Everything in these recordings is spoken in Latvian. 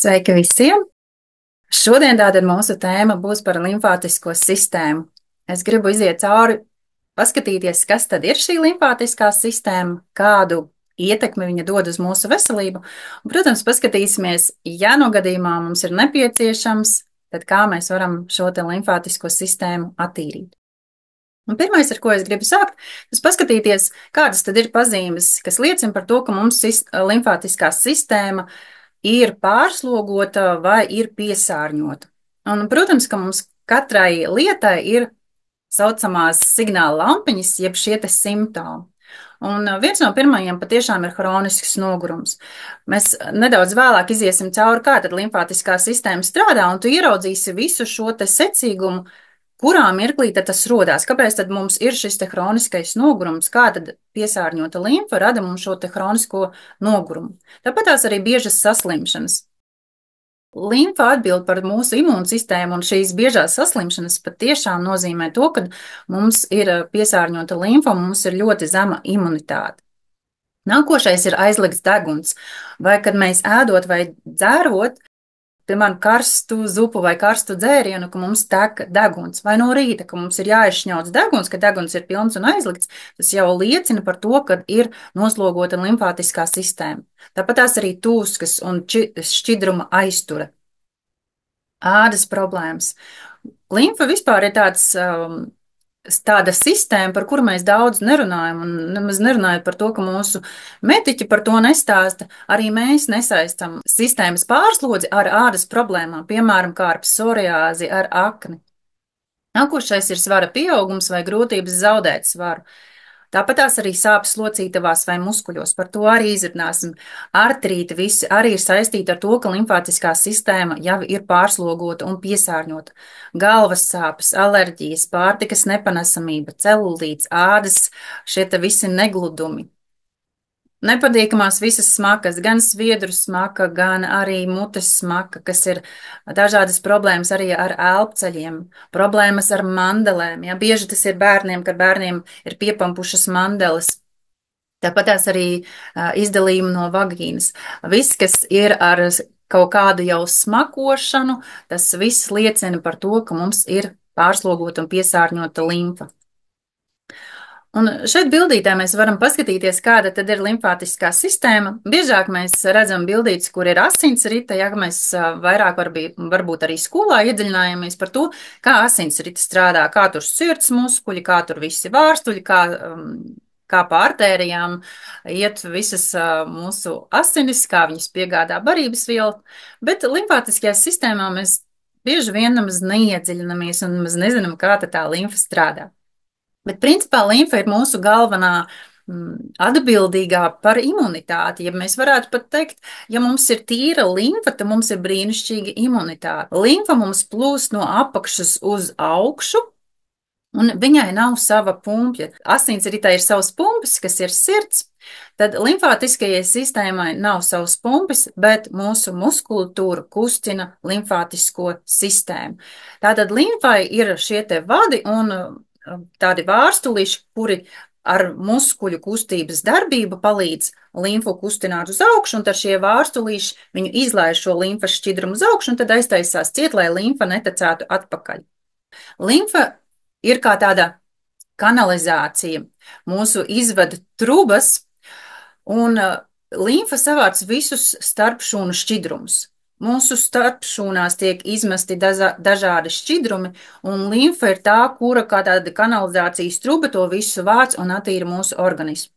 Sveiki visiem! Šodien tātad mūsu tēma būs par limfātisko sistēmu. Es gribu iziet cauri, paskatīties, kas tad ir šī limfātiskā sistēma, kādu ietekmi viņa dod uz mūsu veselību. Un, protams, paskatīsimies, ja no gadījumā mums ir nepieciešams, tad kā mēs varam šo te limfātisko sistēmu attīrīt. Un pirmais, ar ko es gribu sākt, tas paskatīties, kādas tad ir pazīmes, kas liecina par to, ka mums limfātiskā sistēma ir pārslogota vai ir piesārņota. Un, protams, ka mums katrai lietai ir saucamās signāla lampiņas, jeb šie te simptomi. Un viens no pirmajiem patiešām ir hronisks nogurums. Mēs nedaudz vēlāk iziesim cauri, kā tad limfātiskā sistēma strādā, un tu ieraudzīsi visu šo te secīgumu, kurā mirklī tad tas rodās. Kāpēc tad mums ir šis te hroniskais nogurums? Kā tad piesārņota limfa rada mums šo te hronisko nogurumu? Tāpat tās arī biežas saslimšanas. Limfa atbild par mūsu imūnsistēmu, un šīs biežās saslimšanas patiešām nozīmē to, ka mums ir piesārņota limfa un mums ir ļoti zema imunitāte. Nākošais ir aizliegts deguns, vai kad mēs ēdot vai dzērot, piemēram, karstu zupu vai karstu dzērienu, ka mums tek deguns, vai no rīta, ka mums ir jāizšņauc deguns, ka deguns ir pilns un aizlikts, tas jau liecina par to, ka ir noslogota limfātiskā sistēma. Tāpat tās arī tūskas un šķidruma aiztura. Ādas problēmas. Limfa vispār ir tāda sistēma, par kuru mēs daudz nerunājam, un nemaz nerunājot par to, ka mūsu mediķi par to nestāsta, arī mēs nesaistam sistēmas pārslodzi ar ādas problēmām, piemēram, kā ar psoriāzi, ar akni. Nākošais ir svara pieaugums vai grūtības zaudēt svaru. Tāpat tās arī sāpes locītavās vai muskuļos, par to arī izrunāsim. Artrīti visi arī ir saistīti ar to, ka limfātiskā sistēma jau ir pārslogota un piesārņota. Galvas sāpes, alerģijas, pārtikas nepanesamība, celulīts, ādas, šie te visi negludumi. Nepatīkamās visas smakas, gan sviedru smaka, gan arī mutes smaka, kas ir dažādas problēmas arī ar elpceļiem, problēmas ar mandelēm. Ja? Bieži tas ir bērniem, kad bērniem ir piepampušas mandeles. Tāpat tās arī izdalījumi no vagīnas. Viss, kas ir ar kaut kādu jau smakošanu, tas viss liecina par to, ka mums ir pārslogota un piesārņota limfa. Un šeit bildītē mēs varam paskatīties, kāda tad ir limfātiskā sistēma. Biežāk mēs redzam bildītes, kur ir asinsrite, ja mēs vairāk varbūt arī skolā iedziļinājāmies par to, kā asinsrite strādā, kā tur sirds muskuļi, kā tur visi vārstuļi, kā pa artērijām iet visas mūsu asinis, kā viņas piegādā barības vielu. Bet limfātiskajā sistēmā mēs bieži vien nemaz neiedziļinamies un nemaz nezinām, kā tā limfa strādā. Bet principā limfa ir mūsu galvenā atbildīgā par imunitāti. Ja mēs varētu pat teikt, ja mums ir tīra limfa, tad mums ir brīnišķīga imunitāte. Limfa mums plūst no apakšas uz augšu, un viņai nav sava pumpja. Asinsritē ir savs pumpis, kas ir sirds, tad limfātiskajai sistēmai nav savs pumpis, bet mūsu muskulatūra kustina limfātisko sistēmu. Tātad limfai ir šie te vadi un tādi vārstulīši, kuri ar muskuļu kustības darbību palīdz limfu kustināt uz augšu, un tad šie vārstulīši viņu izlaiž šo limfas šķidrumu uz augšu, un tad aiztaisās ciet, lai limfa netecētu atpakaļ. Limfa ir kā tāda kanalizācija, mūsu izvada trubas, un limfa savāc visus starpšūnu šķidrumus. Mūsu starpšūnās tiek izmesti dažādi šķidrumi, un limfa ir tā, kura kā tāda kanalizācijas truba to visu vāc un attīra mūsu organismu.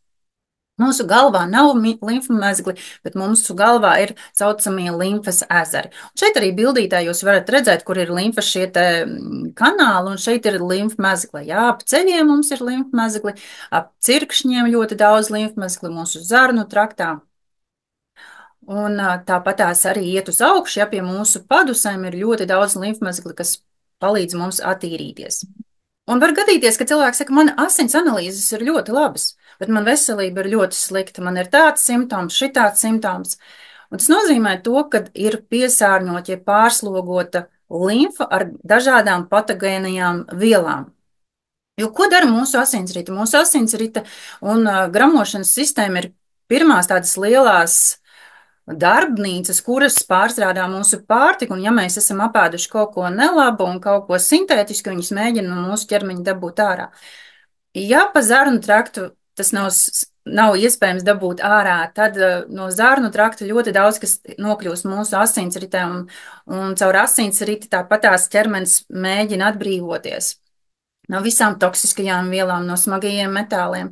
Mūsu galvā nav limfmezgli, bet mūsu galvā ir saucamie limfas ezeri. Un šeit arī bildītā jūs varat redzēt, kur ir limfas šie te kanāli, un šeit ir limfmezgli. Jā, ap ceļiem mums ir limfmezgli, ap cirkšņiem ļoti daudz limfmezgli mūsu zarnu traktā. Un tāpat tās arī iet uz augšu, ja pie mūsu padusēm ir ļoti daudz limfmezgli, kas palīdz mums attīrīties. Un var gadīties, ka cilvēks saka, man asins analīzes ir ļoti labas, bet man veselība ir ļoti slikta, man ir tāds simptoms, šitāds simptoms. Un tas nozīmē to, ka ir piesārņota, ja pārslogota limfa ar dažādām patogēnajām vielām. Jo ko dara mūsu asinsrite? Mūsu asinsrite un gramošanas sistēma ir pirmās tādas lielās darbnīcas, kuras pārstrādā mūsu pārtiku, un ja mēs esam apēduši kaut ko nelabu un kaut ko sintētisku, viņas mēģina no mūsu ķermeņa dabūt ārā. Ja pa zarnu traktu tas nav iespējams dabūt ārā, tad no zarnu trakta ļoti daudz kas nokļūst mūsu asinsritē, un caur asinsriti tāpat tās ķermenis mēģina atbrīvoties no visām toksiskajām vielām, no smagajiem metāliem.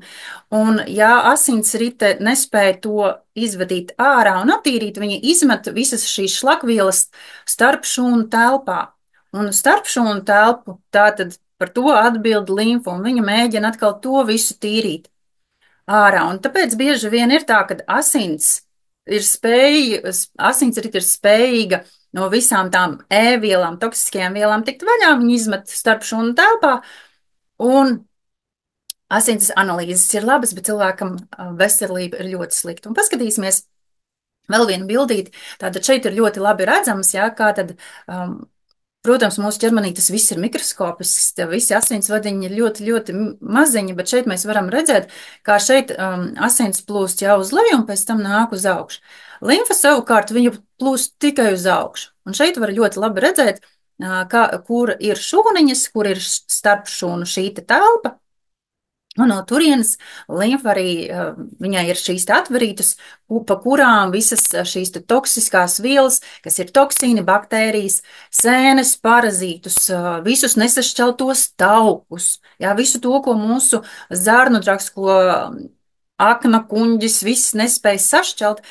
Un, ja asinsrite nespēja to izvadīt ārā un attīrīt, viņa izmet visas šīs šlakvielas starpšūnu telpā. Un starpšūnu telpu tātad par to atbild limfa, un viņa mēģina atkal to visu tīrīt ārā. Un tāpēc bieži vien ir tā, ka asinsrite ir spējīga no visām tām E-vielām, toksiskajām vielām tikt vaļā, viņi izmet starpšūnu telpā, un asins analīzes ir labas, bet cilvēkam veselība ir ļoti slikta. Un paskatīsimies vēl vienu bildīti. Tātad šeit ir ļoti labi redzams, jā, kā tad, protams, mūsu ķermenī tas viss ir mikroskopisks, visi asinsvadiņi ir ļoti, ļoti maziņi, bet šeit mēs varam redzēt, kā šeit asins plūst jau uz leju un pēc tam nāk uz augšu. Limfa savukārt viņu plūst tikai uz augšu. Un šeit var ļoti labi redzēt, kur ir šūniņas, kur ir starp šūnu šī telpa. Un no turienes limfa arī viņai ir šīs atverītas, pa kurām visas šīs toksiskās vielas, kas ir toksīni, baktērijas, sēnes, parazītus, visus nesašķeltos taukus, jā, visu to, ko mūsu zarnu traks, ko akna kuņģis, viss nespēj sašķelt,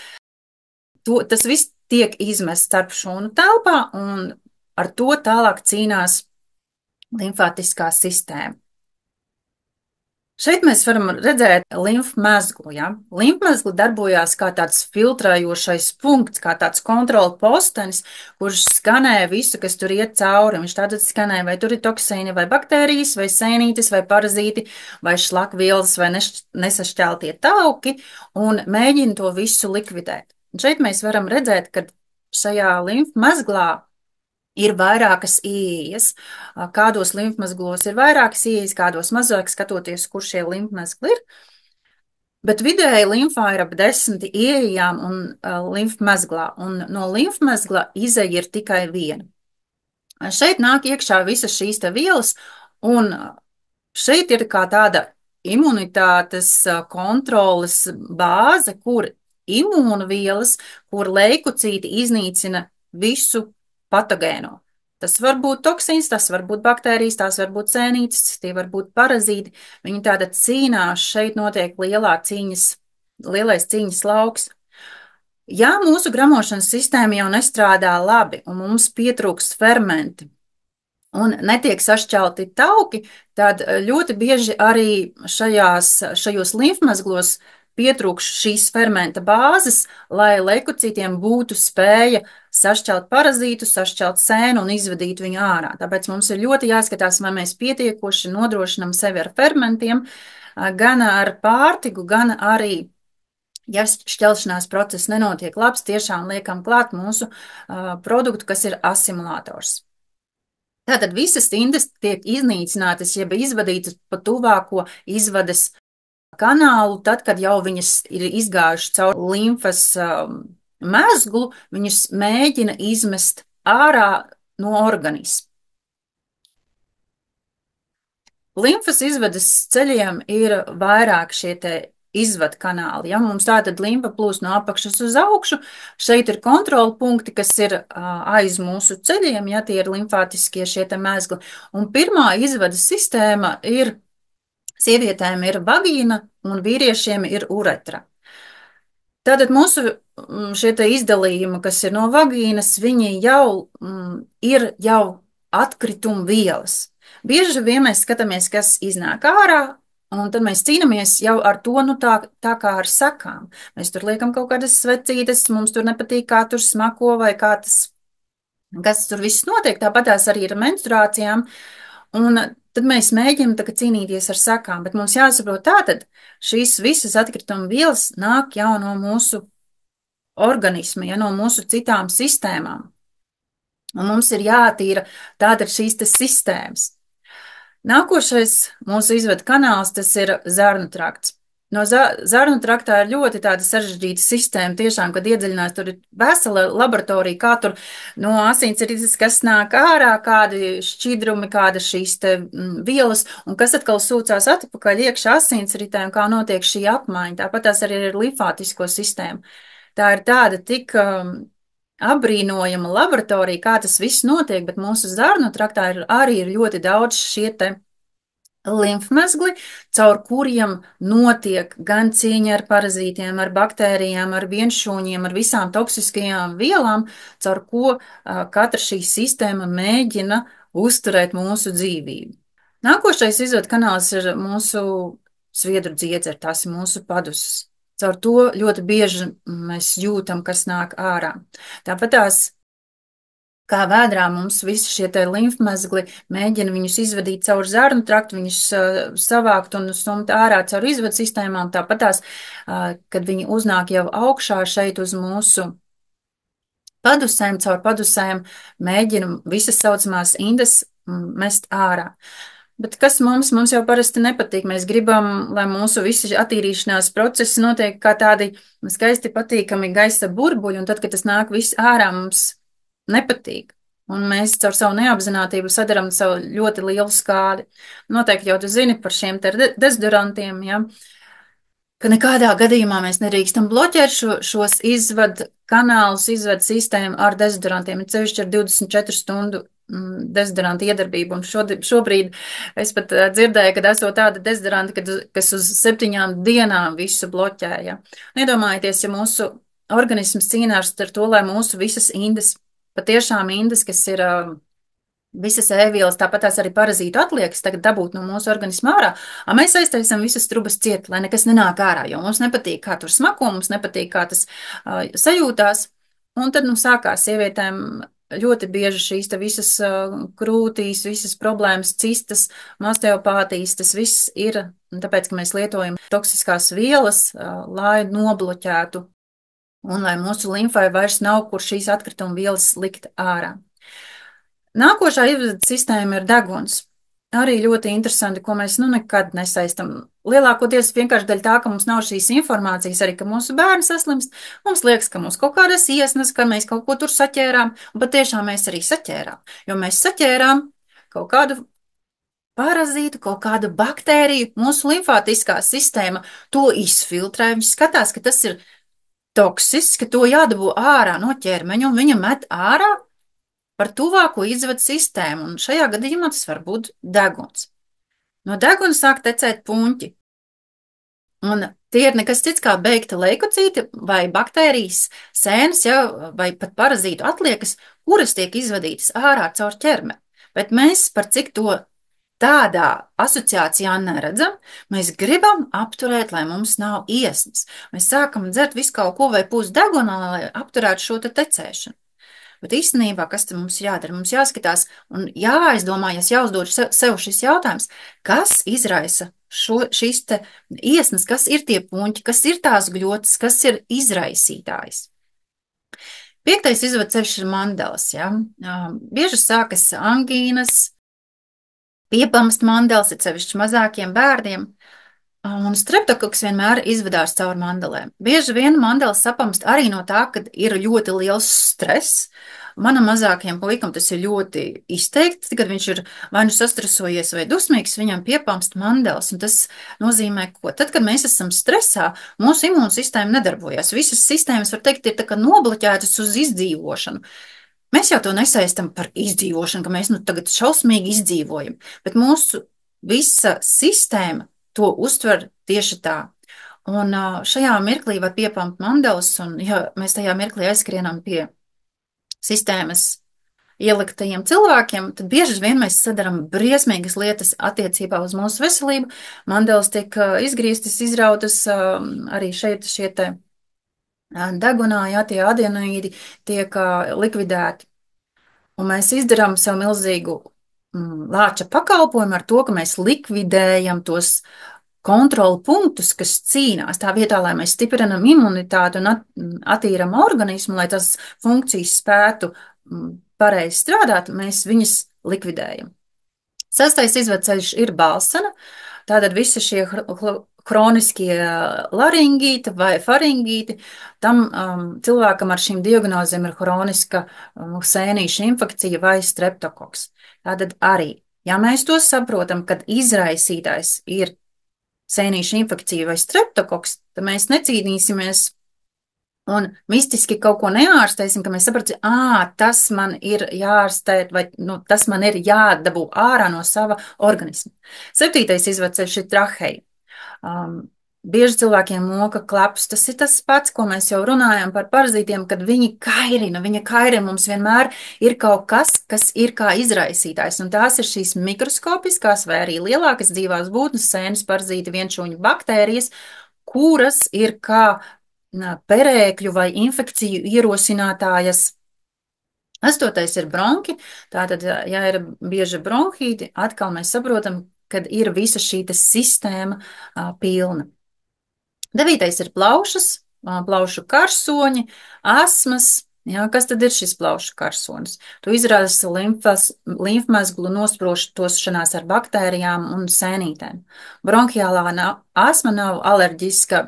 tas viss tiek izmests starp šūnu telpā, un ar to tālāk cīnās limfātiskā sistēma. Šeit mēs varam redzēt limfmezglu. Ja? Limfmezgla darbojās kā tāds filtrējošais punkts, kā tāds kontrola postenis, kurš skanē visu, kas tur iet cauri. Viņš tātad skanē, vai tur ir toksīni, vai baktērijas, vai sēnītes, vai parazīti, vai šlakvielas, vai nesašķeltie tauki, un mēģina to visu likvidēt. Un šeit mēs varam redzēt, ka šajā limfmezglā ir vairākas ieejas, kādos limfmezglos ir vairākas ieejas, kādos mazāk, skatoties, kur šie limfmezgli ir. Bet vidēji limfā ir ap 10 ieejām un limfmezglā, un no limfmezgla izeja ir tikai viena. Šeit nāk iekšā visas šīs te vielas, un šeit ir kā tāda imunitātes kontroles bāze, kur imūnvielas, kur leikocīti iznīcina visu patogēno. Tas var būt toksīns, tas var būt baktērijas, tās var būt sēnītes, tie var būt parazīti. Viņi tāda cīnās, šeit notiek lielais cīņas lauks. Ja mūsu gramošanas sistēma jau nestrādā labi un mums pietrūkst fermenti un netiek sašķelti tauki, tad ļoti bieži arī šajos limfmezglos pietrūkš šīs fermenta bāzes, lai leukocītiem būtu spēja sašķelt parazītus, sašķelt sēnu un izvadīt viņu ārā. Tāpēc mums ir ļoti jāskatās, vai mēs pietiekoši nodrošinam sevi ar fermentiem, gan ar pārtiku, gan arī, ja šķelšanās process nenotiek labs, tiešām liekam klāt mūsu produktu, kas ir asimilators. Tātad visas tindas tiek iznīcinātas, jeb izvadītas pa tuvāko izvades kanālu, tad, kad jau viņas ir izgājušas caur limfas mezglu, viņas mēģina izmest ārā no organisma. Limfas izvedes ceļiem ir vairāk šie te izvadu kanāli. Ja mums tātad limfa plūst no apakšas uz augšu, šeit ir kontrola punkti, kas ir aiz mūsu ceļiem, ja tie ir limfātiskie šie te mezgli. Un pirmā izvades sistēma ir sievietēm ir vagīna un vīriešiem ir uretra. Tātad mūsu šie te izdalījumi, kas ir no vagīnas, viņi jau ir atkrituma vielas. Bieži vien mēs skatāmies, kas iznāk ārā, un tad mēs cīnāmies jau ar to, tā kā ar sakām. Mēs tur liekam kaut kādas svecītes, mums tur nepatīk, kā tur smako vai kas tur viss notiek. Tāpat tās arī ir menstruācijām. Un tad mēs mēģinām cīnīties ar sakām, bet mums jāsaprot tātad, šīs visas atkrituma vielas nāk jau no mūsu organisma, ja no mūsu citām sistēmām. Un mums ir jātīra tātad šīs te sistēmas. Nākošais mūsu izvada kanāls, tas ir zarnu trakts. No zarnu traktā ir ļoti tāda sarežģīta sistēma, tiešām, kad iedziļinās, tur ir vesela laboratorija, kā tur no asinsrites, kas nāk ārā, kādi šķidrumi, kāda šīs te vielas, un kas atkal sūcās atpakaļ iekšā asinsritē, un kā notiek šī apmaiņa. Tāpat tās arī ir limfātisko sistēmu. Tā ir tāda tik apbrīnojama laboratorija, kā tas viss notiek, bet mūsu zarnu traktā arī ir ļoti daudz šie te limfmezgli, caur kuriem notiek gan cīņa ar parazītiem, ar baktērijām, ar vienšūņiem, ar visām toksiskajām vielām, caur ko katra šī sistēma mēģina uzturēt mūsu dzīvību. Nākošais izvadu kanāls ir mūsu sviedru dziedzera, tās ir mūsu padusas. Caur to ļoti bieži mēs jūtam, kas nāk ārā. Tāpat tās kā vēdrā mums visi šie te limfmezgli mēģina viņus izvadīt caur zarnu traktu, viņus savākt un stumt ārā caur izvadu sistēmām. Tāpat tās, kad viņi uznāk jau augšā šeit uz mūsu padusēm, caur padusēm mēģina visas saucamās indas mest ārā. Bet kas mums jau parasti nepatīk? Mēs gribam, lai mūsu visi attīrīšanās procesi notiek kā tādi skaisti patīkami gaisa burbuļi, un tad, kad tas nāk viss ārā, mums nepatīk. Un mēs caur savu neapzinātību sadaram savu ļoti lielu skādi. Noteikti jau tu zini par šiem te dezodorantiem, ja? Ka nekādā gadījumā mēs nedrīkstam bloķēt šos izvadu kanālus, izvadu sistēmu ar dezodorantiem, ir sevišķi ar 24 stundu dezodorantu iedarbību. Un šobrīd es pat dzirdēju, ka esot tāda dezodoranti, kas uz 7 dienām visu bloķēja. Nedomājieties, ja mūsu organisms cīnās ar to, lai mūsu visas indas, patiešām indas, kas ir visas ēvielas, tāpat tās arī parazītu atliekas tagad dabūt no mūsu organisma ārā, mēs aiztaisam visas trubas ciet, lai nekas nenāk ārā, jo mums nepatīk, kā tur smako, mums nepatīk, kā tas sajūtās. Un tad, sākās sievietēm ļoti bieži šīs te visas krūtīs, visas problēmas, cistas, osteopātijas, tas viss ir, tāpēc, ka mēs lietojam toksiskās vielas, lai nobloķētu un lai mūsu limfai vairs nav, kur šīs atkrituma vielas likt ārā. Nākošā izvadu sistēma ir deguns. Arī ļoti interesanti, ko mēs nekad nesaistam. Lielākoties vienkārši dēļ tā, ka mums nav šīs informācijas, arī ka mūsu bērni saslimst. Mums liekas, ka mums kaut kādas iesnas, ka mēs kaut ko tur saķērām, un patiešām mēs arī saķērām. Jo mēs saķērām kaut kādu parazītu, kaut kādu baktēriju, mūsu limfātiskā sistēma to izfiltrē. Viņš skatās, ka tas ir toksisks, ka to jādabū ārā no ķermeņa, un viņa met ārā par tuvāko izvadu sistēmu, un šajā gadījumā tas var būt deguns. No deguna sāk tecēt puņķi, un tie ir nekas cits kā beigta leikocīti vai baktērijas sēnes, ja, vai pat parazītu atliekas, kuras tiek izvadītas ārā caur ķermeni. Bet mēs par cik to tādā asociācijā neredzam, mēs gribam apturēt, lai mums nav iesnas. Mēs sākam dzert visu kaut ko vai pūst degunā, lai apturētu šo te tecēšanu. Bet īstenībā, kas te mums jādara? Mums jāskatās un jāaizdomājas, jāuzdod sev šis jautājums, kas izraisa šīs te iesnas, kas ir tie puņķi, kas ir tās gļotas, kas ir izraisītājs. 5. izvadu ceļš ir mandelas. Ja? Bieži sākas angīnas, piepamst mandelas, ir sevišķi mazākiem bērniem. Un streptokoks vienmēr izvedās caur mandelēm. Bieži vien mandelas sapamst arī no tā, kad ir ļoti liels stress. Manam mazākajam puikam tas ir ļoti izteikti, kad viņš ir vai nu sastresojies vai dusmīgs, viņam piepamst mandelas. Un tas nozīmē, ko tad, kad mēs esam stresā, mūsu imūnsistēma nedarbojas. Visas sistēmas, var teikt, ir tā kā nobloķētas uz izdzīvošanu. Mēs jau to nesaistam par izdzīvošanu, ka mēs tagad šausmīgi izdzīvojam, bet mūsu visa sistēma to uztver tieši tā. Un šajā mirklī var piepampt mandelas, un ja mēs tajā mirklī aizskrienam pie sistēmas ieliktajiem cilvēkiem, tad bieži vien mēs sadaram briesmīgas lietas attiecībā uz mūsu veselību. Mandelas tiek izgrieztas, izrautas, arī šeit šie te degunā, jā, tie adenoīdi tiek likvidēti. Un mēs izdarām sev milzīgu lāča pakalpojumu ar to, ka mēs likvidējam tos kontrolu punktus, kas cīnās tā vietā, lai mēs stiprinam imunitāti un attīram organismu, lai tas funkcijas spētu pareizi strādāt, mēs viņas likvidējam. 6. izvadu ceļš ir balsana. Tātad visi šie Hroniskie laringīti vai faringīti, tam cilvēkam ar šīm diagnozēm ir hroniska sēnīša infekcija vai streptokoks. Tātad arī, ja mēs to saprotam, kad izraisītājs ir sēnīša infekcija vai streptokoks, tad mēs necīnīsimies un mistiski kaut ko neārstēsim, ka mēs sapratīsim, tas man ir jāārstē, vai tas man ir jādabū ārā no sava organisma. 7. izvadceļš ir traheja. Bieži cilvēkiem moka klaps, tas ir tas pats, ko mēs jau runājam par parazītiem, kad viņi kairina mums vienmēr ir kaut kas, kas ir kā izraisītājs, un tās ir šīs mikroskopiskās vai arī lielākas dzīvās būtnes, sēnes parazīti, vienšūņu baktērijas, kuras ir kā perēkļu vai infekciju ierosinātājas. 8. ir bronhi, tātad, ja ir bieža bronhīti, atkal mēs saprotam, kad ir visa šī sistēma pilna. 9. ir plaušas, plaušu karsoņi, asmas. Jā, kas tad ir šis plaušu karsonis? Tu izraisa limfmezglu nosprostošanās ar baktērijām un sēnītēm. Bronhiālā asma nav alerģiska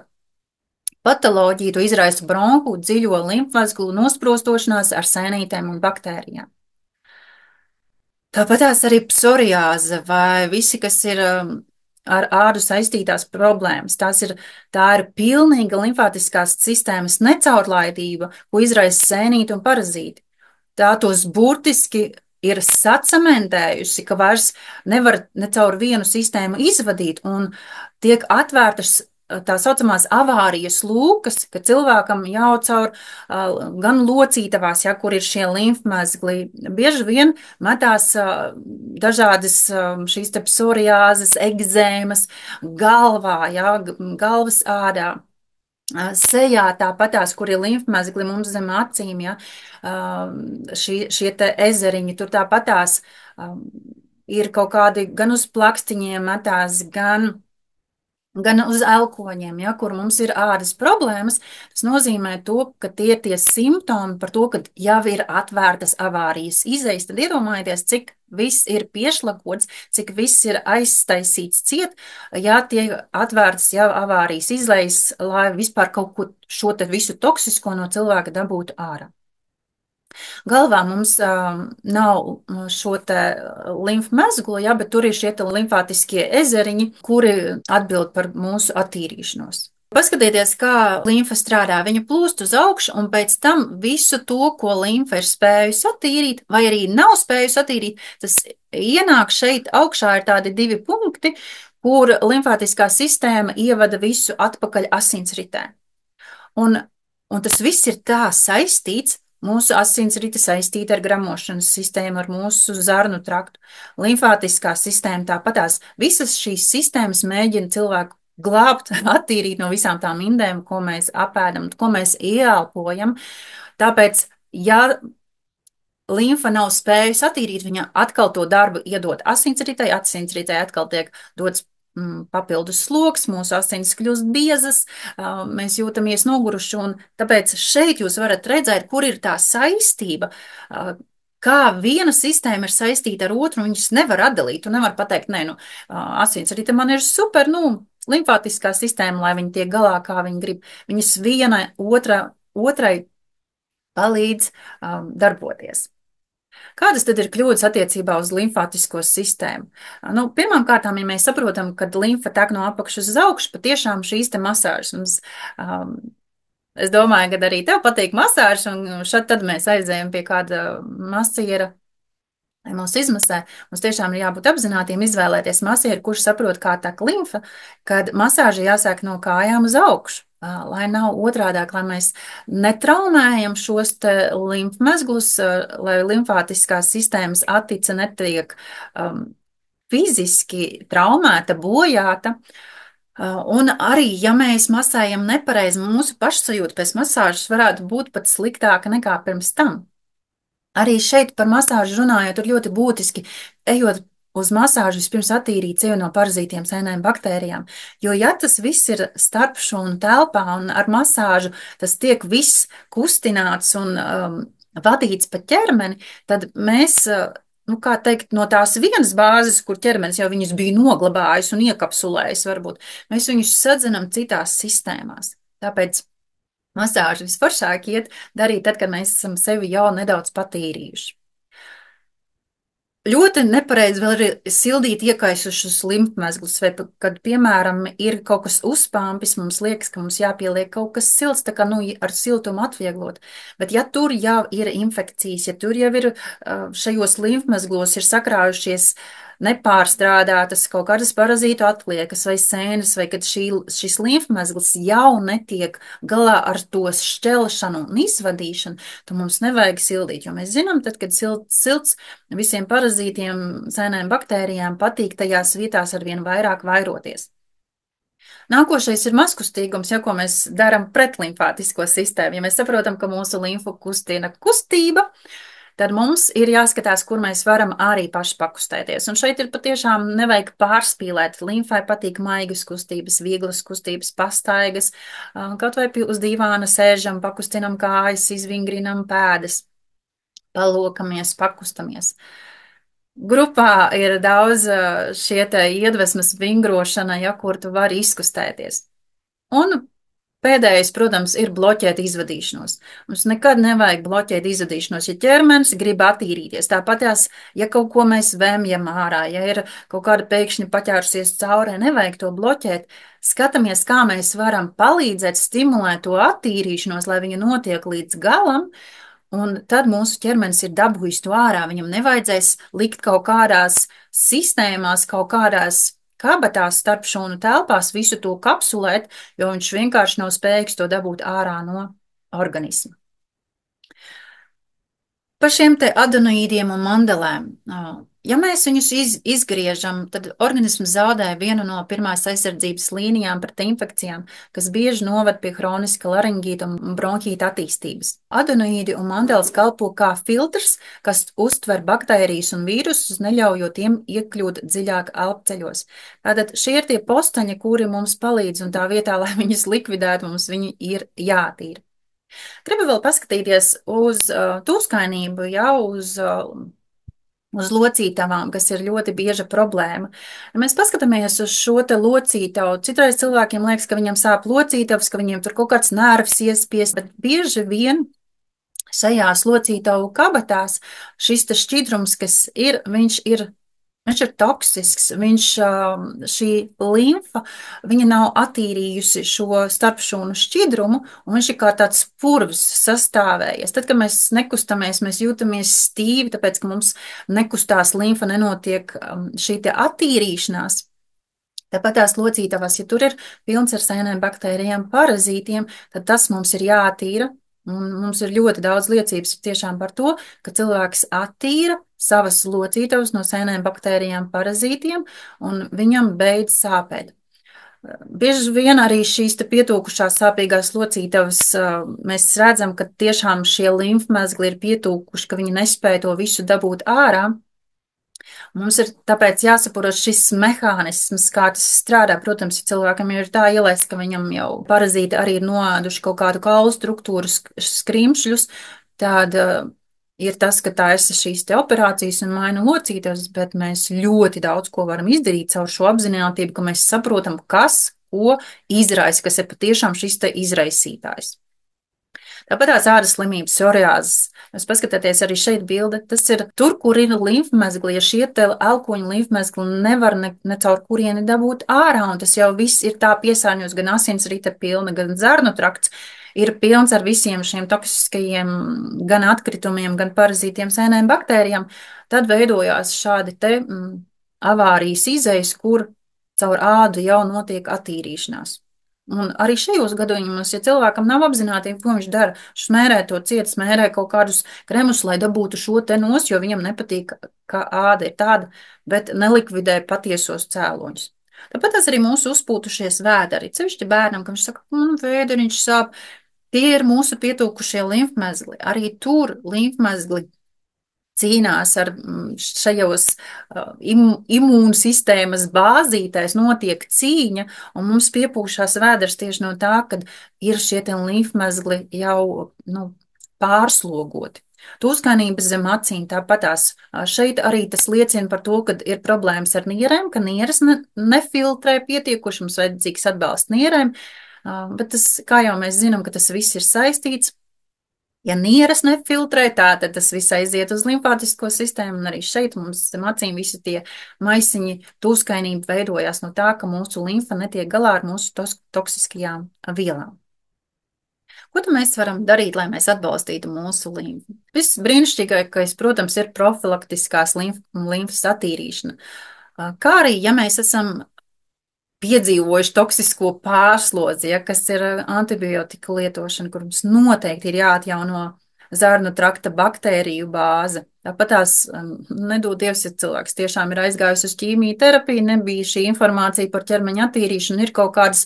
patoloģija, tu izraisa bronhu dziļo limfmezglu nosprostošanās ar sēnītēm un baktērijām. Tāpatās arī psoriāze vai visi, kas ir ar ādu saistītās problēmas. Tā ir pilnīga limfātiskās sistēmas necaurlaidība, ko izraisa sēnīti un parazīti. Tā tos burtiski ir sacementējusi, ka vairs nevar ne caur vienu sistēmu izvadīt un tiek atvērtas tā saucamās avārijas lūkas, ka cilvēkam jau caur gan locītavās, ja, kur ir šie limfmezgli, bieži vien metās dažādas šīs te psoriāzes, egzēmas galvā, ja, galvas ādā. Sejā tāpatās, kur ir limfmezgli mums zem acīm, ja, šie te ezeriņi, tur tāpatās ir kaut kādi gan uz plakstiņiem metās, gan uz elkoņiem, ja, kur mums ir ādas problēmas. Tas nozīmē to, ka tie ir tie simptomi par to, ka jau ir atvērtas avārijas izejas. Tad iedomājieties, cik viss ir piešlakots, cik viss ir aiztaisīts ciet, ja tiek atvērtas jau avārijas izlejas, lai vispār kaut ko šo te visu toksisko no cilvēka dabūtu ārā. Galvā mums nav šo te limfmezglu, ja, bet tur ir šie te limfātiskie ezeriņi, kuri atbild par mūsu attīrīšanos. Paskatieties, kā limfa strādā. Viņa plūst uz augšu, un pēc tam visu to, ko limfa ir spējusi attīrīt, vai arī nav spējusi attīrīt, tas ienāk šeit augšā ir tādi 2 punkti, kur limfātiskā sistēma ievada visu atpakaļ asinsritē. Un tas viss ir tā saistīts. Mūsu asinsrite saistīta ar gramošanas sistēmu, ar mūsu zarnu traktu. Limfātiskā sistēma tāpatās. Visas šīs sistēmas mēģina cilvēku glābt, attīrīt no visām tām indēm, ko mēs apēdam, ko mēs ieelpojam. Tāpēc, ja limfa nav spējusi attīrīt, viņa atkal to darbu iedod asinsritei atkal tiek dots papildus sloks, mūsu asins kļūst biezas, mēs jūtamies noguruši, un tāpēc šeit jūs varat redzēt, kur ir tā saistība, kā viena sistēma ir saistīta ar otru, un viņas nevar atdalīt, un nevar pateikt, nē, asinsrite man ir super, limfātiskā sistēma, lai viņi tiek galā, kā viņi grib. Viņas viena otrai palīdz darboties. Kādas tad ir kļūdas attiecībā uz limfātisko sistēmu? Pirmkārt, ja mēs saprotam, ka limfa tek no apakšas uz augšu, patiešām šīs te masāžas mums, es domāju, ka arī tev patīk masāžas, un tad mēs aizējam pie kāda masiera, lai mūs izmasē. Mums tiešām ir jābūt apzinātiem izvēlēties masieru, kurš saprot, kā tek limfa, kad masāža jāsāk no kājām uz augšu. Lai nav otrādāk, lai mēs netraumējam šos te limfmezglus, lai limfātiskās sistēmas attice netiek fiziski traumēta, bojāta. Un arī, ja mēs masējam nepareizi, mūsu pašsajūta pēc masāžas varētu būt pat sliktāka nekā pirms tam. Arī šeit par masāžu runājot, ir ļoti būtiski, ejot uz masāžu vispirms attīrīt sevi no parazītiem, sēnēm, baktērijām, jo ja tas viss ir starpšūnu telpā un ar masāžu tas tiek viss kustināts un vadīts pa ķermeni, tad mēs nu, kā teikt, no tās vienas bāzes, kur ķermenis jau viņus bija noglabājis un iekapsulējis, varbūt mēs viņus sadzenam citās sistēmās. Tāpēc masāžu visforšāk iet darīt tad, kad mēs esam sevi jau nedaudz patīrījuši. Ļoti nepareizi vēl ir sildīt iekaisušus limfmezglus, vai kad, piemēram, ir kaut kas uzpāmpis, mums liekas, ka mums jāpieliek kaut kas silts, tā kā, nu, ar siltumu atvieglot. Bet ja tur jau ir infekcijas, ja tur jau ir šajos limfmezglos ir sakrājušies nepārstrādātas kaut kādas parazītu atliekas vai sēnes, vai kad šis limfmezgls jau netiek galā ar to šķelšanu un izvadīšanu, tad mums nevajag sildīt, jo mēs zinām, tad, kad silts visiem parazītiem, sēnēm, baktērijām patīk tajās vietās arvien vairāk vairoties. Nākošais ir mazkustīgums, ja ko mēs darām pret limfātisko sistēmu. Ja mēs saprotam, ka mūsu limfu kustina kustība, tad mums ir jāskatās, kur mēs varam arī paši pakustēties. Un šeit ir patiešām nevajag pārspīlēt. Limfai patīk maigas kustības, vieglas kustības, pastaigas, kaut vai uz dīvāna sēžam, pakustinam kājas, izvingrinam pēdas, palokamies, pakustamies. Grupā ir daudz šie te iedvesmas vingrošana, ja kur tu vari izkustēties. Un pēdējais, protams, ir bloķēt izvadīšanos. Mums nekad nevajag bloķēt izvadīšanos, ja ķermenis grib attīrīties. Tāpatās, ja kaut ko mēs vēmjam ārā, ja ir kaut kāda pēkšņi paķērusies caurē, nevajag to bloķēt. Skatāmies, kā mēs varam palīdzēt stimulēt to attīrīšanos, lai viņa notiek līdz galam. Un tad mūsu ķermenis ir dabūjis to ārā. Viņam nevajadzēs likt kaut kādās sistēmās, kaut kādās kabatās starp šūnu telpās visu to kapsulēt, jo viņš vienkārši nav spējīgs to dabūt ārā no organisma. Par šiem te adenoīdiem un mandelēm. Ja mēs viņus izgriežam, tad organisms zaudē vienu no pirmās aizsardzības līnijām pret infekcijām, kas bieži noved pie hroniska laringīta un bronhīta attīstības. Adenoīdi un mandeles kalpo kā filtrs, kas uztver baktērijas un vīrusus, neļaujot tiem iekļūt dziļāk elpceļos. Tātad šie ir tie postaņi, kuri mums palīdz, un tā vietā, lai viņus likvidētu, mums viņi ir jātīra. Gribu vēl paskatīties uz tūskainību, jau uz locītavām, kas ir ļoti bieža problēma. Ja mēs paskatāmies uz šo te locītavu, citreiz cilvēkiem liekas, ka viņam sāp locītavas, ka viņiem tur kaut kāds nervs iespiest, bet bieži vien šajās locītavu kabatās šis te šķidrums, kas ir, viņš ir toksisks, šī limfa, viņa nav attīrījusi šo starpšūnu šķidrumu, un viņš ir kā tāds purvs sastāvējies. Tad, kad mēs nekustamies, mēs jūtamies stīvi, tāpēc, ka mums nekustās limfa, nenotiek šī te attīrīšanās. Tāpat tās locītavas, ja tur ir pilns ar sēnēm, baktērijām, parazītiem, tad tas mums ir jātīra. Un mums ir ļoti daudz liecības tiešām par to, ka cilvēks attīra savas locītavas no sēnēm, baktērijām, parazītiem, un viņam beidz sāpēt. Bieži vien arī šīs te pietūkušās sāpīgās locītavas, mēs redzam, ka tiešām šie limfmezgli ir pietūkuši, ka viņi nespēja to visu dabūt ārā. Mums ir tāpēc jāsaprot šis mehānisms, kā tas strādā. Protams, ja cilvēkam jau ir tā ielēsts, ka viņam jau parazīti arī ir noēduši kaut kādu kaulu struktūru skrimšļus, tad ir tas, ka taisa šīs te operācijas un maina locītavas, bet mēs ļoti daudz ko varam izdarīt caur šo apzinātību, ka mēs saprotam, kas, ko izraisa, kas ir patiešām šis te izraisītājs. Tāpat tās ādas slimības, psoriāzes. Jūs paskatāties arī šeit bilde, tas ir tur, kur ir limfmezgli, ja šie te elkoņu limfmezgli nevar ne caur kurieni dabūt ārā, un tas jau viss ir tā piesārņos, gan asinsrite pilna, gan zarnu trakts ir pilns ar visiem šiem toksiskajiem gan atkritumiem, gan parazītiem, sēnēm, baktērijām, tad veidojās šādi te avārijas izejas, kur caur ādu jau notiek attīrīšanās. Un arī šajos gadījumos, ja cilvēkam nav apzinātība, ko viņš dara, smērē to ciet, smērē kaut kādus kremus, lai dabūtu šo te nos, jo viņam nepatīk, ka āda ir tāda, bet nelikvidē patiesos cēloņus. Tāpat tas arī mūsu uzpūtušies vēderi. Cevišķi bērnam, ka viņš saka, vēderiņš sāp, tie ir mūsu pietūkušie limfmezgli. Arī tur limfmezgli cīnās ar šajos imūnsistēmas bāzītēs, notiek cīņa, un mums piepūšās vēders tieši no tā, kad ir šie limfmezgli jau pārslogoti. Tūskainības zem acīm tāpatās. Šeit arī tas liecina par to, ka ir problēmas ar nierēm, ka nieres nefiltrē pietiekuši, mums vajadzīgs atbalsts nierēm, bet tas, kā jau mēs zinām, ka tas viss ir saistīts. Ja nieres nefiltrē, tad tas viss aiziet uz limfātisko sistēmu, un arī šeit mums zem acīm visi tie maisiņi, tūskainība veidojās no tā, ka mūsu limfa netiek galā ar mūsu toksiskajām vielām. Ko tad mēs varam darīt, lai mēs atbalstītu mūsu limfu? Viss brīnišķīgākais, protams, ir profilaktiskās limfas attīrīšana. Kā arī, ja mēs esam piedzīvojuši toksisko pārslodzi, ja, kas ir antibiotika lietošana, kur mums noteikti ir jāatjauno zarnu trakta baktēriju bāze. Tāpat tās nedod Dievs, ja cilvēks tiešām ir aizgājis uz ķīmijterapiju, nebija šī informācija par ķermeņa attīrīšanu, ir kaut kādas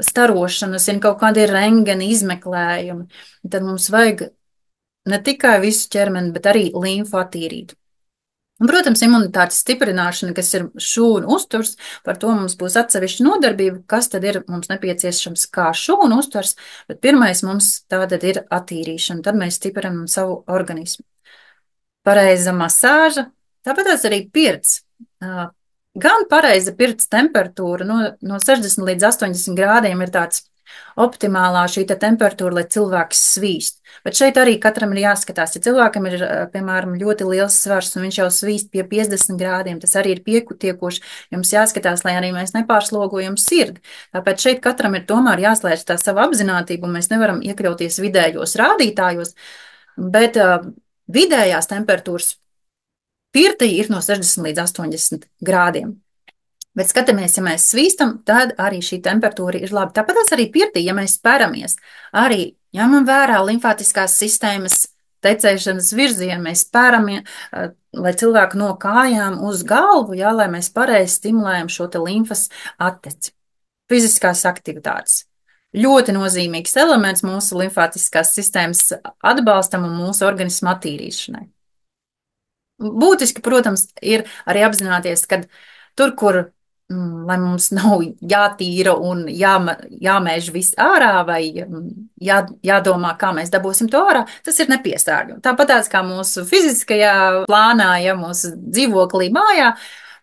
starošanas, ir kaut kādi rengeni izmeklējumi. Tad mums vajag ne tikai visu ķermeni, bet arī limfu attīrīt. Un, protams, imunitātes stiprināšana, kas ir šūnu uzturs, par to mums būs atsevišķa nodarbība, kas tad ir mums nepieciešams kā šūnu uzturs, bet pirmais mums tātad ir attīrīšana, tad mēs stiprinam savu organismu. Pareiza masāža, tāpēc arī pirts. Gan pareiza pirts temperatūra no 60 līdz 80 grādiem ir tāds optimālā šī temperatūra, lai cilvēks svīst. Bet šeit arī katram ir jāskatās, ja cilvēkam ir, piemēram, ļoti liels svars un viņš jau svīst pie 50 grādiem, tas arī ir pietiekoši. Jums jāskatās, lai arī mēs nepārslogojam sirdi. Tāpēc šeit katram ir tomēr jāslēdz tā sava apzinātība, un mēs nevaram iekļauties vidējos rādītājos, bet vidējās temperatūras pirtī ir no 60 līdz 80 grādiem. Bet skatāmies, ja mēs svīstam, tad arī šī temperatūra ir laba. Tāpat arī pirtī, ja mēs speramies, arī ņemam vērā limfātiskās sistēmas tecēšanas virzienu, mēs spēramies, lai cilvēku no kājām uz galvu, jā, lai mēs pareizi stimulējam šo te limfas atteci. Fiziskās aktivitātes. Ļoti nozīmīgs elements mūsu limfātiskās sistēmas atbalstam un mūsu organismu attīrīšanai. Būtiski, protams, ir arī apzināties, ka tur, kur lai mums nav jātīra un jāmēž viss ārā vai jādomā, kā mēs dabūsim to ārā, tas ir nepiesārņojums. Tāpat tās kā mūsu fiziskajā plānā, ja mūsu dzīvoklī mājā,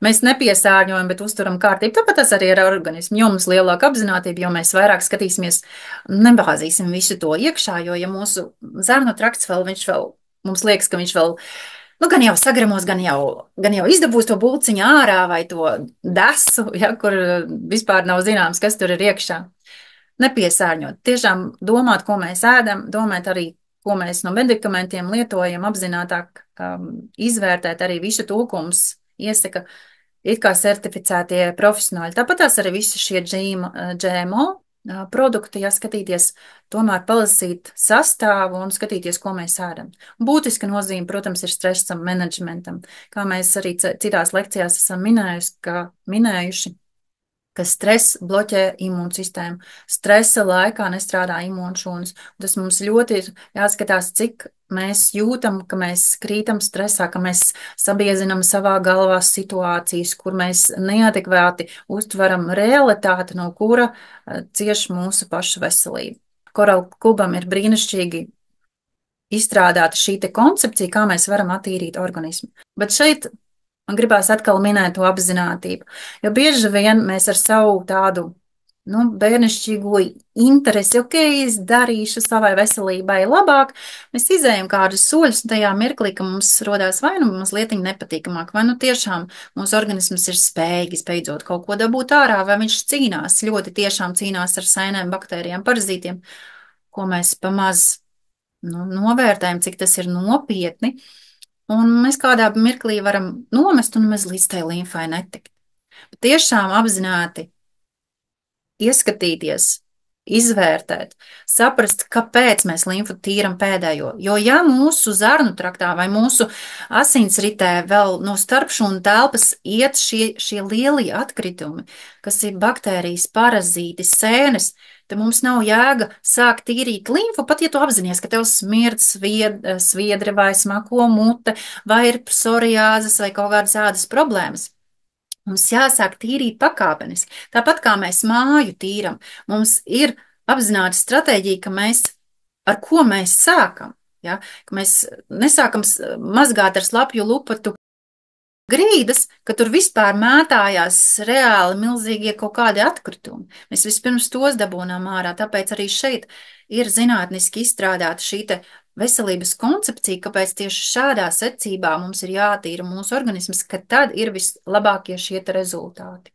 mēs nepiesārņojam, bet uzturam kārtību. Tāpat tas arī ir organismu, jo mums lielāka apzinātība, jo mēs vairāk skatīsimies, nebāzīsim visu to iekšā, jo ja mūsu zarnu trakts mums liekas, ka viņš vēl gan jau sagramos, gan jau izdabūs to bulciņu ārā vai to desu, ja, kur vispār nav zināms, kas tur ir iekšā. Nepiesārņot. Tiešām domāt, ko mēs ēdam, domāt arī, ko mēs no medikamentiem lietojam, apzinātāk izvērtēt arī visu to, ko mums iesaka it kā certificētie profesionāļi. Tāpat tās arī visi šie GMO produkti, ja skatīties, tomēr palasīt sastāvu un skatīties, ko mēs ēdam. Būtiska nozīme, protams, ir stresa menedžmentam. Kā mēs arī citās lekcijās esam minējuši, ka stress bloķē imūnsistēmu. Stresa laikā nestrādā imūnšūnas. Tas mums ļoti ir jāskatās, cik mēs jūtam, ka mēs krītam stresā, ka mēs sabiezinam savā galvā situācijas, kur mēs neadekvāti uztveram realitāti, no kura cieš mūsu pašu veselība. Korāla klubam ir brīnišķīgi izstrādāta šī te koncepcija, kā mēs varam attīrīt organismu. Bet šeit man gribās atkal minēt to apzinātību, jo bieži vien mēs ar savu tādu bērnišķīgo interesi, es darīšu savai veselībai labāk, mēs izējam kādus soļus tajā mirklī, ka mums rodās vai nu mazliet nepatīkamāk, vai nu tiešām mūsu organisms ir spējīgs beidzot kaut ko dabūt ārā, vai viņš cīnās, ļoti tiešām cīnās ar sainēm, baktērijām, parazītiem, ko mēs pamaz novērtējam, cik tas ir nopietni. Un mēs kādā mirklī varam nomest un mēs līdz tai limfai netikt. Bet tiešām apzināti ieskatīties, izvērtēt, saprast, kāpēc mēs limfu tīram pēdējo. Jo ja mūsu zarnu traktā vai mūsu asinsritē vēl no starpšūnu telpas iet šie lielie atkritumi, kas ir baktērijas, parazīti, sēnes, tad mums nav jēga sākt tīrīt limfu, pat ja tu apzinies, ka tev smird sviedri vai smako mute, vai ir psoriāzes vai kaut kādas ādas problēmas. Mums jāsāk tīrīt pakāpeniski. Tāpat kā mēs māju tīram, mums ir apzināta stratēģija, ar ko mēs sākam. Ja? Ka mēs nesākam mazgāt ar slapju lupatu grīdas, ka tur vispār mētājās reāli milzīgie kaut kādi atkritumi. Mēs vispirms tos dabūnām ārā, tāpēc arī šeit ir zinātniski izstrādāta šī te veselības koncepcija, kāpēc tieši šādā secībā mums ir jātīra mūsu organisms, ka tad ir vislabākie šie te rezultāti.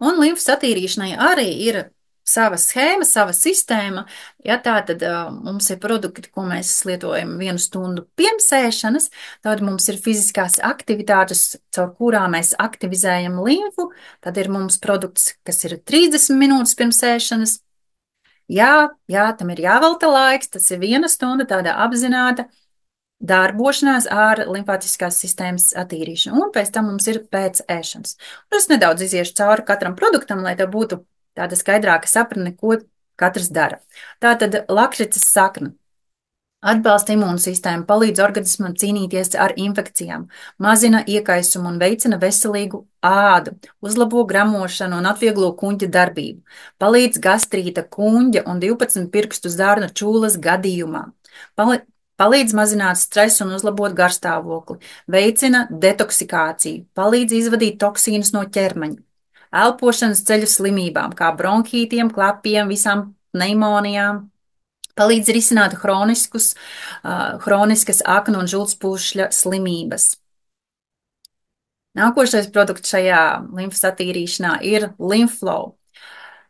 Un limfas attīrīšanai arī ir sava schēma, sava sistēma. Ja tā tad mums ir produkti, ko mēs lietojam 1 stundu pirms ēšanas, tad mums ir fiziskās aktivitātes, caur kurām mēs aktivizējam limfu. Tad ir mums produkts, kas ir 30 minūtes pirms ēšanas. Jā, tam ir jāvelta laiks, tas ir 1 stunda tāda apzināta darbošanās ar limfātiskās sistēmas attīrīšanu, un pēc tam mums ir pēc ēšanas. Un es nedaudz iziešu cauri katram produktam, lai tev būtu tāda skaidrāka sapratne, ko katrs dara. Tātad lakrices sakne atbalsta imūnsistēmu, palīdz organismam cīnīties ar infekcijām, mazina iekaisumu un veicina veselīgu ādu, uzlabo gramošanu un atvieglo kuņģa darbību, palīdz gastrīta, kuņģa un 12 pirkstu zarnu čūlas gadījumā, palīdz mazināt stresu un uzlabot garstāvokli, veicina detoksikāciju, palīdz izvadīt toksīnus no ķermeņa, elpošanas ceļu slimībām, kā bronhītiem, klapiem, visām pneimonijām, palīdz risināt hroniskas aknu un žultspūšļa slimības. Nākošais produkts šajā limfas attīrīšanā ir Limflow.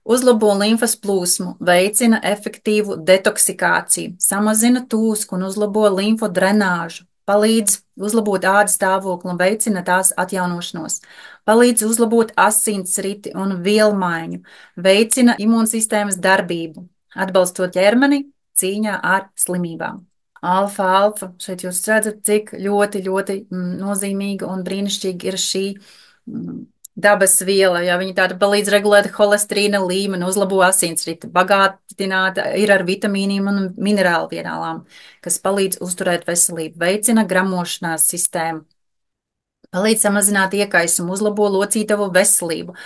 Uzlabo limfas plūsmu, veicina efektīvu detoksikāciju, samazina tūsku un uzlabo limfu drenāžu, palīdz uzlabot ādas stāvokli un veicina tās atjaunošanos, palīdz uzlabot asinsriti un vielmaiņu, veicina imūnsistēmas darbību, atbalstot ķermeni cīņā ar slimībām. Alfa, šeit jūs redzat, cik ļoti nozīmīga un brīnišķīga ir šī dabas viela, ja viņa tāda palīdz regulēt holesterīna līmeni, uzlabo asinsriti, bagātināta ir ar vitamīniem un minerālu vielām, kas palīdz uzturēt veselību, veicina gramošanās sistēmu, palīdz samazināt iekaisumu, uzlabo locītavu veselību,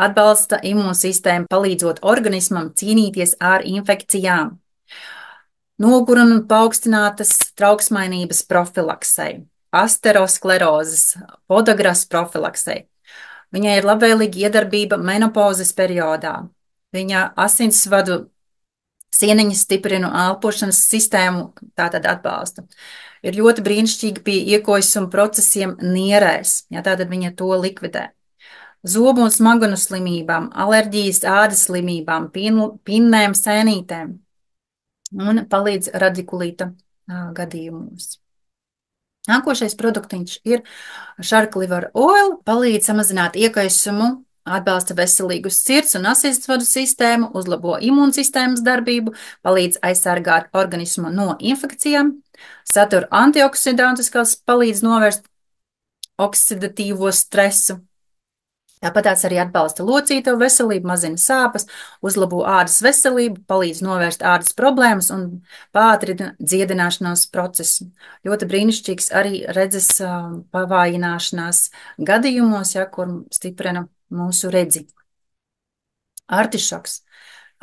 atbalsta imūnsistēmu, palīdzot organismam cīnīties ar infekcijām. Noguruma un paaugstinātas trauksmainības profilaksei, asterosklerozes, podagras profilaksei. Viņai ir labvēlīga iedarbība menopāzes periodā. Viņa asinsvadu sieniņas stiprina elpošanas sistēmu, tātad atbalsta. Ir ļoti brīnišķīga pie iekoisuma procesiem nierēs, ja tātad viņa to likvidē. Zobu un smaganu slimībām, alerģijas ādas slimībām, pinnēm, sēnītēm un palīdz radikulīta gadījumos. Nākošais produktiņš ir Shark Liver Oil, palīdz samazināt iekaisumu, atbalsta veselīgu sirds un asinsvadu sistēmu, uzlabo imūnsistēmas darbību, palīdz aizsargāt organismu no infekcijām, satur antioksidantus, kas palīdz novērst oksidatīvo stresu. Tāpat tās arī atbalsta locītavu veselību, mazina sāpes, uzlabo ādas veselību, palīdz novērst ādas problēmas un pātrina dziedināšanās procesu. Ļoti brīnišķīgs arī redzes pavājināšanās gadījumos, ja, kur stiprina mūsu redzi. Artišoks.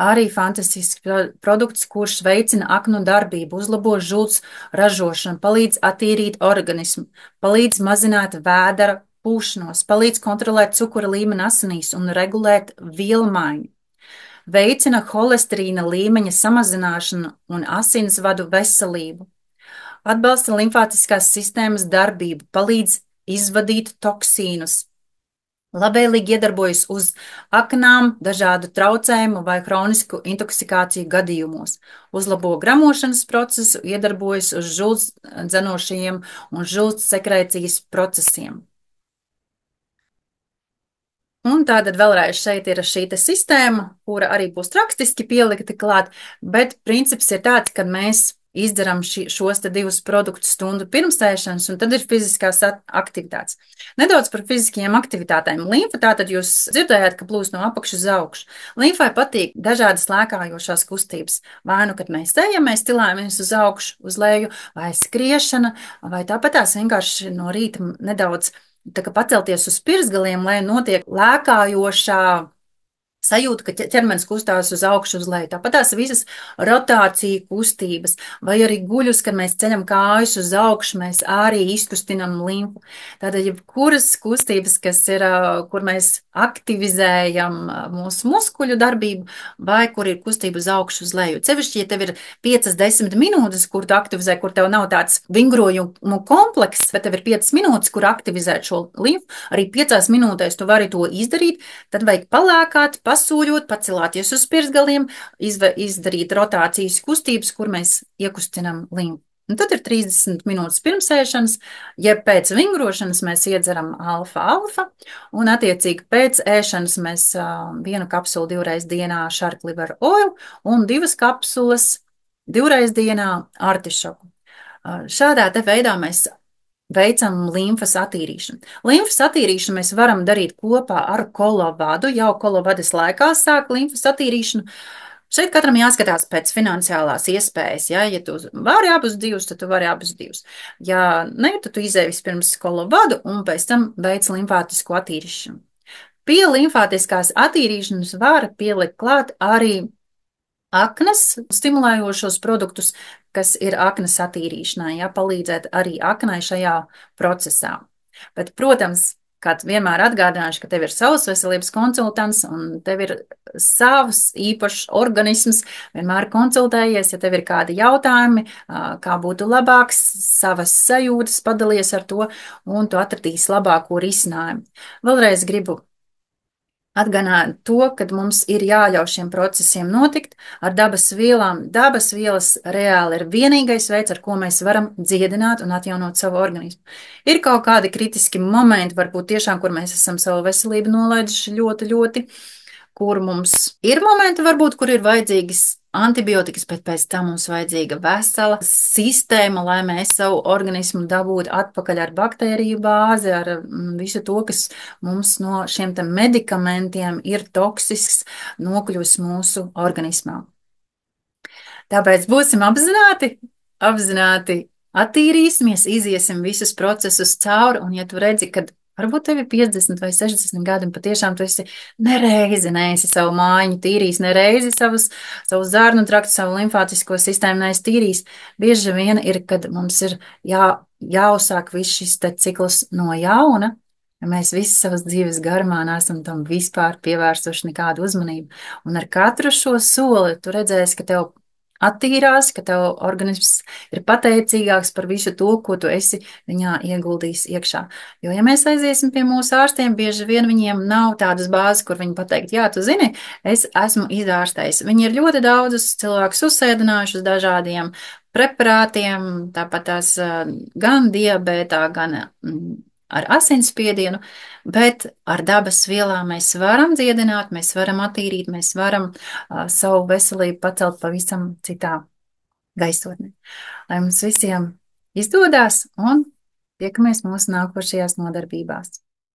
Arī fantastisks produkts, kurš veicina aknu darbību, uzlabo žults ražošanu, palīdz attīrīt organismu, palīdz mazināt vēdera pūšanos, palīdz kontrolēt cukura līmeni asinīs un regulēt vielmaiņu, veicina holesterīna līmeņa samazināšanu un asinsvadu veselību, atbalsta limfātiskās sistēmas darbību, palīdz izvadīt toksīnus, labvēlīgi iedarbojas uz aknām, dažādu traucējumu vai hronisku intoksikāciju gadījumos, uzlabo gramošanas procesu, iedarbojas uz žults dzenošajiem un žults sekrecijas procesiem. Un tātad vēlreiz šeit ir šī sistēma, kura arī būs rakstiski pielikta klāt, bet princips ir tāds, ka mēs izdzeram šos 2 produktus stundu pirms ēšanas, un tad ir fiziskās aktivitātes. Nedaudz par fiziskajām aktivitātēm. Limfa, tātad jūs dzirdējāt, ka plūst no apakšas uz augšu. Limfai patīk dažādas lēkājošās kustības. Vai nu, kad mēs ejam, mēs tilājamies uz augšu, uz leju, vai skriešana, vai tāpat tās vienkārši no rīta nedaudz tā kā pacelties uz pirksgaliem, lai notiek lēkājošā sajūta, ka ķermenis kustās uz augšu, uz leju. Tāpat tās visas rotācija kustības, vai arī guļus, kad mēs ceļam kājas uz augšu, mēs arī izkustinam limfu. Tātad, jebkuras kustības, kas ir, kur mēs aktivizējam mūsu muskuļu darbību, vai kur ir kustība uz augšu, uz leju. Cevišķi, ja tev ir 5-10 minūtes, kur tu aktivizē, kur tev nav tāds vingrojumu komplekss, bet tev ir 5 minūtes, kur aktivizēt šo limfu, arī 5 minūtēs tu vari to izdarīt, tad vajag palēkāt, pasūļot, pacelāties uz pirkstgaliem, izdarīt rotācijas kustības, kur mēs iekustinām limfu. Un tad ir 30 minūtes pirms ēšanas, ja pēc vingrošanas mēs iedzeram alfa-alfa, un attiecīgi pēc ēšanas mēs vienu kapsulu 2 reizes dienā shark liver oil un 2 kapsulas 2 reizes dienā artišoku. Šādā te veidā mēs veicam limfas attīrīšanu. Limfas attīrīšanu mēs varam darīt kopā ar kolovadu. Jau kolovades laikā sāk limfas attīrīšanu. Šeit katram jāskatās pēc finansiālās iespējas. Ja tu vari abus divus, tad tu vari abus divus. Ja ne, tad tu izēj vispirms kolovadu un pēc tam veic limfātisko attīrīšanu. Pie limfātiskās attīrīšanas var pielikt klāt arī aknas stimulējošos produktus, kas ir aknas attīrīšanai, ja palīdzēt arī aknai šajā procesā. Bet, protams, kā vienmēr atgādināšu, ka tev ir savs veselības konsultants un tev ir savs īpašs organisms. Vienmēr konsultējies, ja tev ir kādi jautājumi, kā būtu labāks, savas sajūtas padalies ar to, un tu atradīsi labāko risinājumu. Vēlreiz gribu atgādināt to, ka mums ir jāļauj šiem procesiem notikt ar dabas vielām. Dabas vielas reāli ir vienīgais veids, ar ko mēs varam dziedināt un atjaunot savu organismu. Ir kaut kādi kritiski momenti, varbūt tiešām, kur mēs esam savu veselību nolaiduši ļoti, ļoti, kur mums ir momenti, varbūt, kur ir vajadzīgas antibiotikas, bet pēc tam mums vajadzīga vesela sistēma, lai mēs savu organismu dabūtu atpakaļ ar baktēriju bāzi, ar visu to, kas mums no šiem medikamentiem ir toksisks, nokļūs mūsu organismā. Tāpēc būsim apzināti attīrīsimies, iziesim visus procesus cauri, un ja tu redzi, ka varbūt tev ir 50 vai 60 gadi, un patiešām tu esi neesi savu mājiņu tīrījis, nereizi savus zārnu traktu, savu limfātisko sistēmu neesi tīrījis. Bieži vien ir, kad mums ir jāuzsāk viss šis te cikls no jauna, ja mēs visi savas dzīves garumā neesam tam vispār pievērsuši nekādu uzmanību. Un ar katru šo soli tu redzēsi, ka tev attīrās, ka tev organisms ir pateicīgāks par visu to, ko tu esi viņā ieguldījis iekšā. Jo, ja mēs aiziesim pie mūsu ārstiem, bieži vien viņiem nav tādas bāzes, kur viņi pateikt, jā, tu zini, es esmu izārstējis. Viņi ir ļoti daudzus cilvēkus uzsēdinājuši uz dažādiem preparātiem, tāpat tās gan diabētā, gan ar asinsspiedienu, bet ar dabas vielām mēs varam dziedināt, mēs varam attīrīt, mēs varam savu veselību pacelt pavisam citā gaisotnē. Lai mums visiem izdodas un tiekamies mūsu nākošajās nodarbībās.